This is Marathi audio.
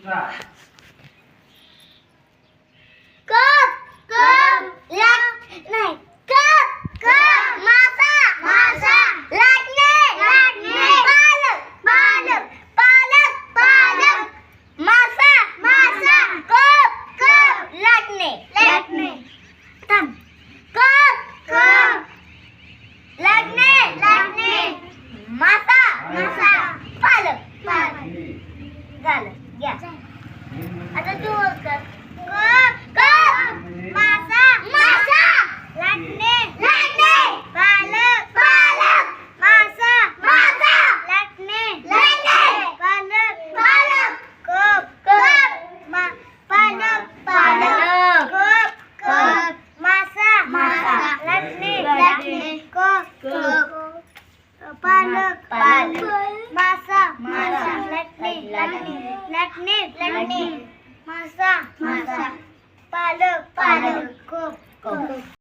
कप नाही कप मासा लाटणे पालक मासा कप लाटणे थांब कप लाटणे मासा पालक झालं घ्या आता तू कर कप मासा लाटणे पालक मासा लाटणे पालक कप पालक कप मासा लाटणे कप पालक मासा लाटणे मासा पालक कप